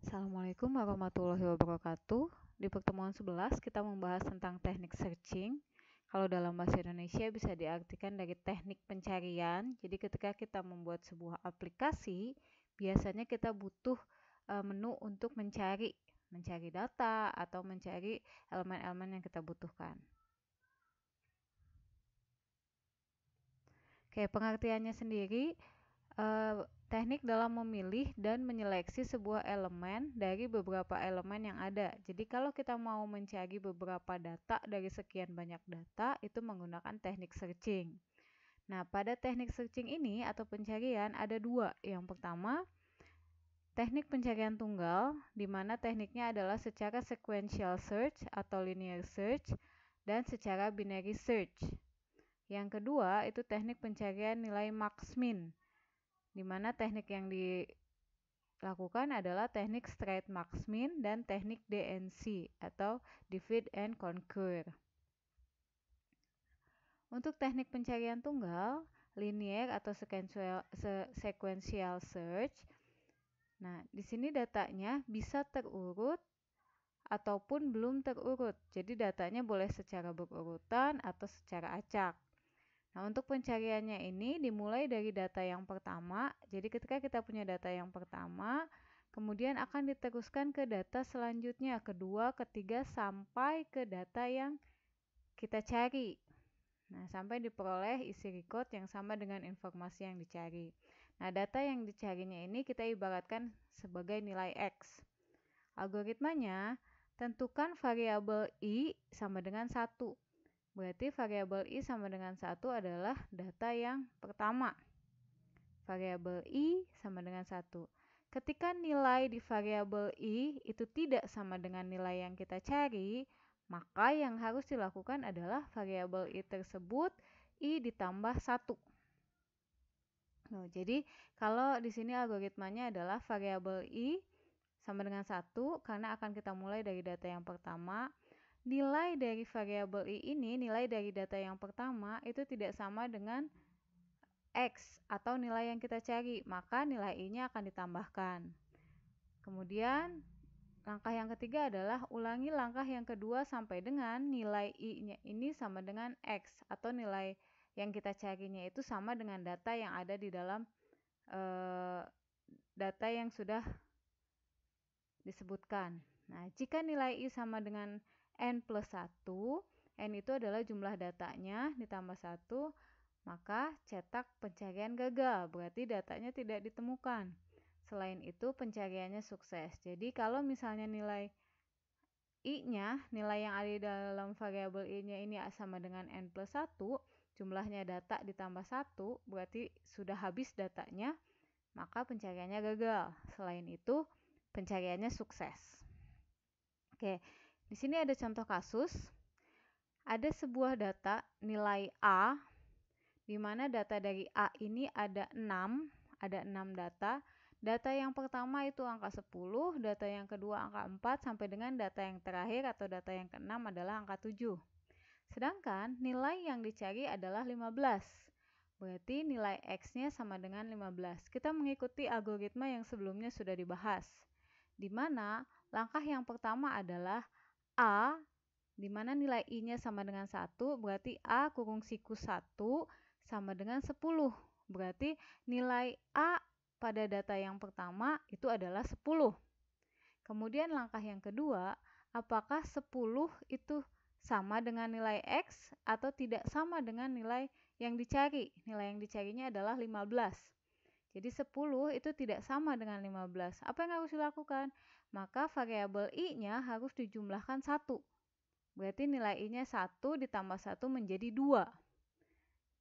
Assalamualaikum warahmatullahi wabarakatuh. Di pertemuan 11 kita membahas tentang teknik searching. Kalau dalam bahasa Indonesia bisa diartikan dari teknik pencarian. Jadi ketika kita membuat sebuah aplikasi, biasanya kita butuh menu untuk mencari data atau mencari elemen-elemen yang kita butuhkan. Oke, pengertiannya sendiri, teknik dalam memilih dan menyeleksi sebuah elemen dari beberapa elemen yang ada. Jadi kalau kita mau mencari beberapa data dari sekian banyak data, itu menggunakan teknik searching. Nah, pada teknik searching ini atau pencarian ada dua. Yang pertama, teknik pencarian tunggal, di mana tekniknya adalah secara sequential search atau linear search, dan secara binary search. Yang kedua, itu teknik pencarian nilai max-min, di mana teknik yang dilakukan adalah teknik straight max-min dan teknik DNC atau divide and conquer. Untuk teknik pencarian tunggal, linear atau sequential search. Nah, di sini datanya bisa terurut ataupun belum terurut. Jadi datanya boleh secara berurutan atau secara acak. Nah, untuk pencariannya ini dimulai dari data yang pertama. Jadi ketika kita punya data yang pertama, kemudian akan diteruskan ke data selanjutnya, kedua, ketiga, sampai ke data yang kita cari. Nah, sampai diperoleh isi record yang sama dengan informasi yang dicari. Nah, data yang dicarinya ini kita ibaratkan sebagai nilai X. Algoritmanya, tentukan variabel I sama dengan 1. Berarti variabel I sama dengan 1 adalah data yang pertama. Variabel I sama dengan 1. Ketika nilai di variabel I itu tidak sama dengan nilai yang kita cari, maka yang harus dilakukan adalah variabel I tersebut I ditambah 1. Jadi kalau di sini algoritmanya adalah variabel I sama dengan 1 karena akan kita mulai dari data yang pertama. Nilai dari variabel I ini, nilai dari data yang pertama itu tidak sama dengan X atau nilai yang kita cari, maka nilai I-nya akan ditambahkan. Kemudian langkah yang ketiga adalah ulangi langkah yang kedua sampai dengan nilai I-nya ini sama dengan X atau nilai yang kita carinya itu sama dengan data yang ada di dalam data yang sudah disebutkan. Nah, jika nilai I sama dengan N plus 1, N itu adalah jumlah datanya ditambah 1, maka cetak pencarian gagal, berarti datanya tidak ditemukan. Selain itu, pencariannya sukses. Jadi, kalau misalnya nilai I-nya, nilai yang ada di dalam variabel I-nya ini sama dengan N plus 1, jumlahnya data ditambah 1, berarti sudah habis datanya, maka pencariannya gagal. Selain itu, pencariannya sukses. Oke, di sini ada contoh kasus. Ada sebuah data nilai A, di mana data dari A ini ada 6 data. Data yang pertama itu angka 10, data yang kedua angka 4, sampai dengan data yang terakhir atau data yang keenam adalah angka 7. Sedangkan nilai yang dicari adalah 15. Berarti nilai X-nya sama dengan 15. Kita mengikuti algoritma yang sebelumnya sudah dibahas, di mana langkah yang pertama adalah A, di mana nilai I-nya sama dengan 1, berarti A kurung siku 1 sama dengan 10. Berarti nilai A pada data yang pertama itu adalah 10. Kemudian langkah yang kedua, apakah 10 itu sama dengan nilai X atau tidak sama dengan nilai yang dicari? Nilai yang dicarinya adalah 15. Jadi 10 itu tidak sama dengan 15. Apa yang harus dilakukan? Maka variabel I-nya harus dijumlahkan 1. Berarti nilai I-nya 1 ditambah 1 menjadi 2.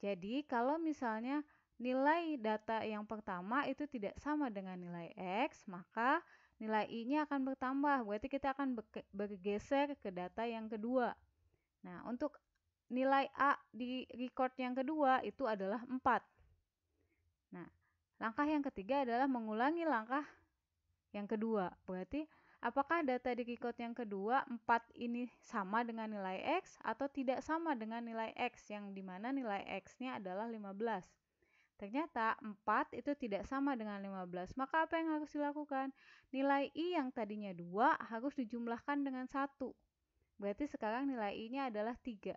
Jadi kalau misalnya nilai data yang pertama itu tidak sama dengan nilai X, maka nilai I-nya akan bertambah. Berarti kita akan bergeser ke data yang kedua. Nah, untuk nilai A di record yang kedua itu adalah 4. Nah, langkah yang ketiga adalah mengulangi langkah yang kedua. Berarti apakah data di record yang kedua 4 ini sama dengan nilai X atau tidak sama dengan nilai X, yang dimana nilai X-nya adalah 15. Ternyata 4 itu tidak sama dengan 15. Maka apa yang harus dilakukan? Nilai I yang tadinya 2 harus dijumlahkan dengan 1. Berarti sekarang nilai I-nya adalah 3.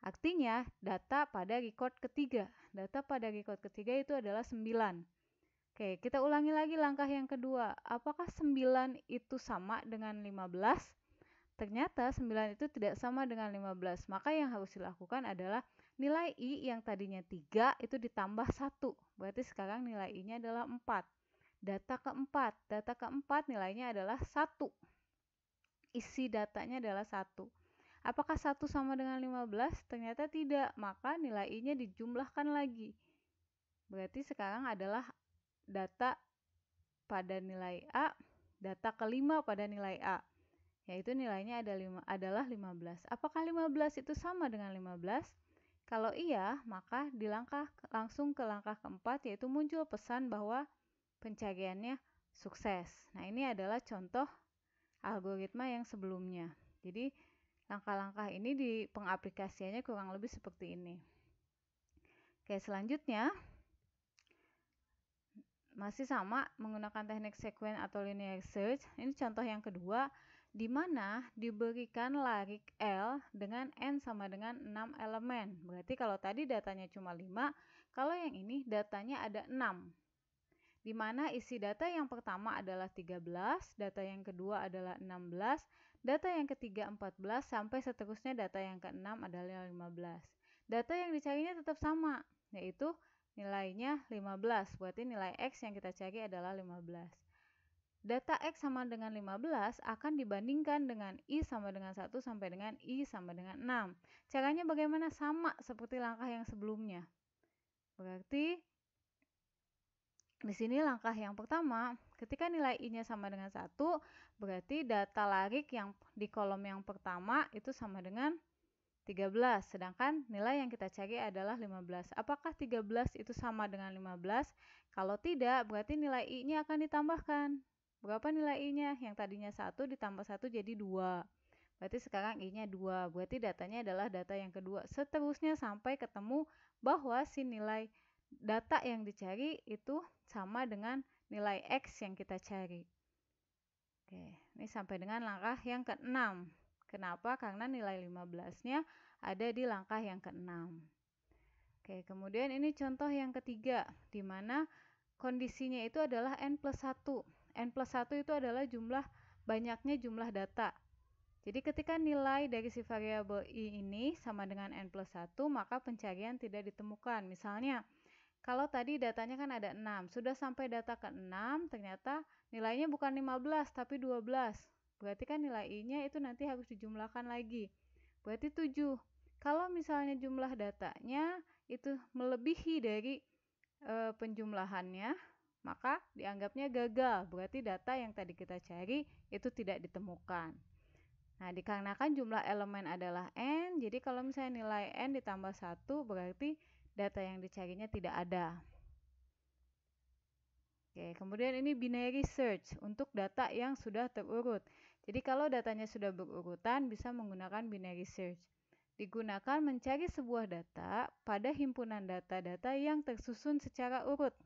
Artinya data pada record ketiga. Data pada record ketiga itu adalah 9. Oke, kita ulangi lagi langkah yang kedua. Apakah 9 itu sama dengan 15? Ternyata 9 itu tidak sama dengan 15. Maka yang harus dilakukan adalah nilai I yang tadinya 3 itu ditambah 1. Berarti sekarang nilai I-nya adalah 4. Data keempat nilainya adalah 1. Isi datanya adalah 1. Apakah 1 sama dengan 15? Ternyata tidak. Maka nilai I-nya dijumlahkan lagi. Berarti sekarang adalah data pada nilai A, data kelima pada nilai A, yaitu nilainya adalah 15. Apakah 15 itu sama dengan 15? Kalau iya, maka langsung ke langkah keempat, yaitu muncul pesan bahwa pencariannya sukses. Nah, ini adalah contoh algoritma yang sebelumnya. Jadi, langkah-langkah ini di pengaplikasiannya kurang lebih seperti ini. Oke, selanjutnya masih sama menggunakan teknik sequence atau linear search. Ini contoh yang kedua, di mana diberikan larik L dengan N sama dengan 6 elemen. Berarti kalau tadi datanya cuma 5, kalau yang ini datanya ada 6. Di mana isi data yang pertama adalah 13, data yang kedua adalah 16, data yang ketiga 14, sampai seterusnya data yang keenam adalah 15. Data yang dicarinya tetap sama, yaitu nilainya 15. Berarti nilai X yang kita cari adalah 15. Data X sama dengan 15 akan dibandingkan dengan I sama dengan 1 sampai dengan I sama dengan 6. Caranya bagaimana? Sama seperti langkah yang sebelumnya. Berarti di sini langkah yang pertama, ketika nilai I-nya sama dengan 1, berarti data larik yang di kolom yang pertama itu sama dengan 13, sedangkan nilai yang kita cari adalah 15. Apakah 13 itu sama dengan 15? Kalau tidak, berarti nilai I-nya akan ditambahkan. Berapa nilai I-nya? Yang tadinya 1 ditambah 1 jadi 2. Berarti sekarang I-nya 2. Berarti datanya adalah data yang kedua. Seterusnya sampai ketemu bahwa si nilai data yang dicari itu sama dengan nilai X yang kita cari. Oke, ini sampai dengan langkah yang ke-6. Kenapa? Karena nilai 15-nya ada di langkah yang ke-6. Oke, kemudian ini contoh yang ketiga, di mana kondisinya itu adalah N plus 1. N plus 1 itu adalah banyaknya jumlah data. Jadi ketika nilai dari si variabel I ini sama dengan N plus 1, maka pencarian tidak ditemukan. Misalnya, kalau tadi datanya kan ada 6, sudah sampai data ke-6, ternyata nilainya bukan 15, tapi 12. Berarti kan nilai I-nya itu nanti harus dijumlahkan lagi. Berarti 7. Kalau misalnya jumlah datanya itu melebihi dari penjumlahannya, maka dianggapnya gagal. Berarti data yang tadi kita cari itu tidak ditemukan. Nah, dikarenakan jumlah elemen adalah N, jadi kalau misalnya nilai N ditambah 1, berarti data yang dicarinya tidak ada. Oke, kemudian ini binary search untuk data yang sudah terurut. Jadi kalau datanya sudah berurutan, bisa menggunakan binary search. Digunakan mencari sebuah data pada himpunan data-data yang tersusun secara urut,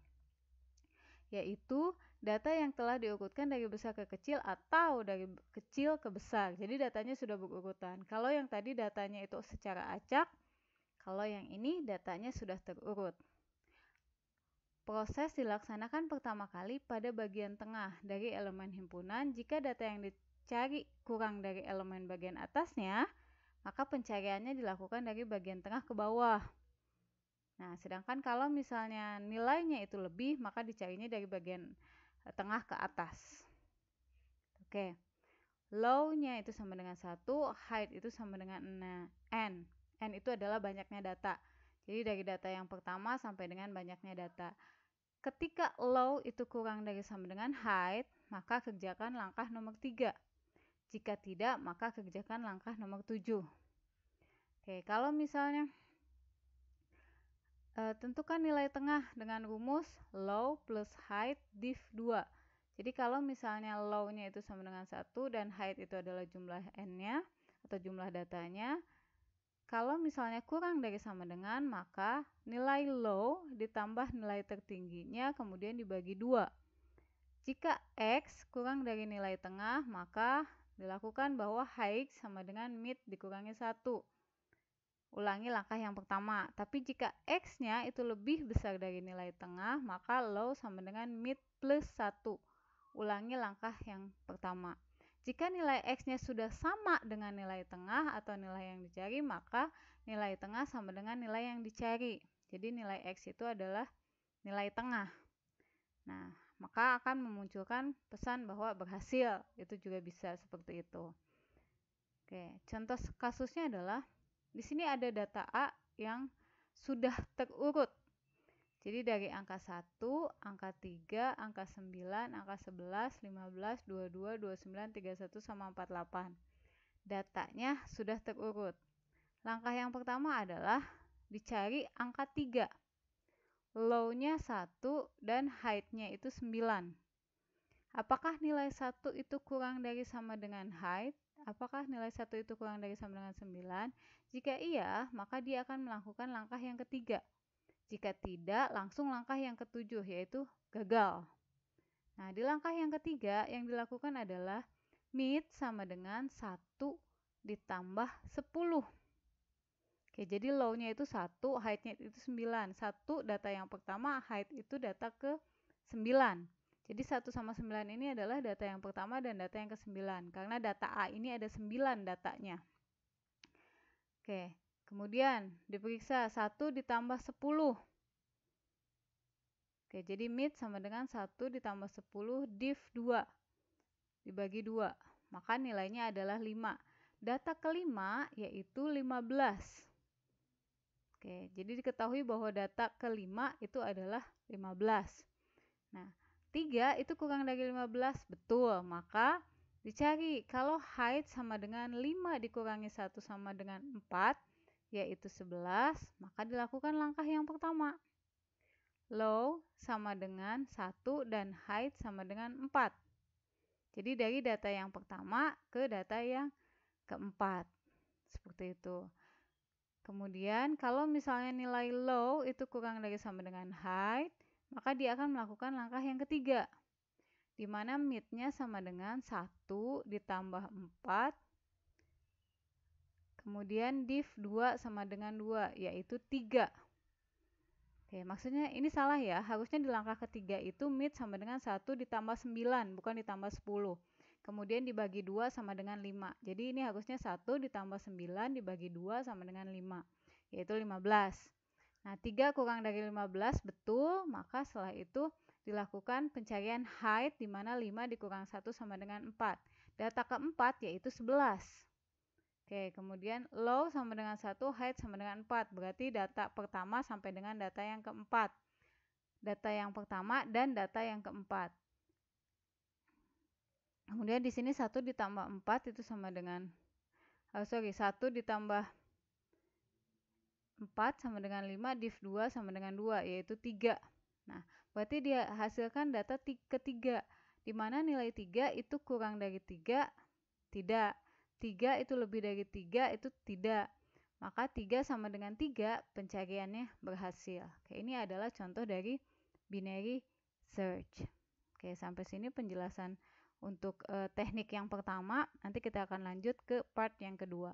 yaitu data yang telah diurutkan dari besar ke kecil atau dari kecil ke besar. Jadi datanya sudah berurutan. Kalau yang tadi datanya itu secara acak, kalau yang ini datanya sudah terurut. Proses dilaksanakan pertama kali pada bagian tengah dari elemen himpunan. Jika data yang dicari kurang dari elemen bagian atasnya, maka pencariannya dilakukan dari bagian tengah ke bawah. Nah, sedangkan kalau misalnya nilainya itu lebih, maka dicarinya dari bagian tengah ke atas. Oke, low-nya itu sama dengan 1, height itu sama dengan N. N itu adalah banyaknya data. Jadi dari data yang pertama sampai dengan banyaknya data. Ketika low itu kurang dari sama dengan height, maka kerjakan langkah nomor 3. Jika tidak, maka kerjakan langkah nomor 7. Oke, kalau misalnya tentukan nilai tengah dengan rumus low plus height div 2. Jadi kalau misalnya low-nya itu sama dengan 1 dan height itu adalah jumlah N-nya atau jumlah datanya, kalau misalnya kurang dari sama dengan, maka nilai low ditambah nilai tertingginya kemudian dibagi 2. Jika X kurang dari nilai tengah, maka dilakukan bahwa HX sama dengan mid dikurangi 1. Ulangi langkah yang pertama. Tapi jika X-nya itu lebih besar dari nilai tengah, maka low sama dengan mid plus 1. Ulangi langkah yang pertama. Jika nilai X-nya sudah sama dengan nilai tengah atau nilai yang dicari, maka nilai tengah sama dengan nilai yang dicari. Jadi nilai X itu adalah nilai tengah. Nah, maka akan memunculkan pesan bahwa berhasil. Itu juga bisa seperti itu. Oke, contoh kasusnya adalah di sini ada data A yang sudah terurut. Jadi dari angka 1, angka 3, angka 9, angka 11, 15, 22, 29, 31, sama 48. Datanya sudah terurut. Langkah yang pertama adalah dicari angka 3. Low-nya 1 dan height-nya itu 9. Apakah nilai 1 itu kurang dari sama dengan height? Apakah nilai 1 itu kurang dari sama dengan 9? Jika iya, maka dia akan melakukan langkah yang ketiga. Jika tidak, langsung langkah yang ketujuh, yaitu gagal. Nah, di langkah yang ketiga yang dilakukan adalah mid sama dengan 1 ditambah 10. Oke, jadi low-nya itu 1, height-nya itu 9. 1 data yang pertama, height itu data ke 9. Jadi 1 sama 9 ini adalah data yang pertama dan data yang ke-9. Karena data A ini ada 9 datanya. Oke, kemudian diperiksa 1 ditambah 10. Oke, jadi mid sama dengan 1 ditambah 10 div 2 dibagi 2. Maka nilainya adalah 5. Data kelima yaitu 15. Oke, jadi diketahui bahwa data kelima itu adalah 15. Nah, 3 itu kurang dari 15, betul. Maka dicari kalau height sama dengan 5 dikurangi 1 sama dengan 4, yaitu 11, maka dilakukan langkah yang pertama. Low sama dengan 1 dan height sama dengan 4. Jadi dari data yang pertama ke data yang keempat. Seperti itu. Kemudian kalau misalnya nilai low itu kurang dari sama dengan height, maka dia akan melakukan langkah yang ketiga. Di mana mid-nya sama dengan 1 ditambah 4. Kemudian div 2 sama dengan 2, yaitu 3. Oke, maksudnya ini salah ya. Harusnya di langkah ketiga itu mid sama dengan 1 ditambah 9, bukan ditambah 10. Kemudian dibagi 2 sama dengan 5. Jadi ini harusnya 1 ditambah 9 dibagi 2 sama dengan 5, yaitu 15. Nah, 3 kurang dari 15, betul. Maka setelah itu dilakukan pencarian height di mana 5 dikurang 1 sama dengan 4. Data keempat yaitu 11. Oke, kemudian low sama dengan 1, height sama dengan 4. Berarti data pertama sampai dengan data yang keempat. Data yang pertama dan data yang keempat. Kemudian di sini 1 ditambah 4 itu sama dengan 1 ditambah 4 sama dengan 5, div 2 sama dengan 2, yaitu 3. Nah, berarti dia hasilkan data ketiga. Di mana nilai 3 itu kurang dari 3, tidak. 3 itu lebih dari 3, itu tidak. Maka 3 sama dengan 3, pencariannya berhasil. Oke, ini adalah contoh dari binary search. Oke, sampai sini penjelasan untuk teknik yang pertama. Nanti kita akan lanjut ke part yang kedua.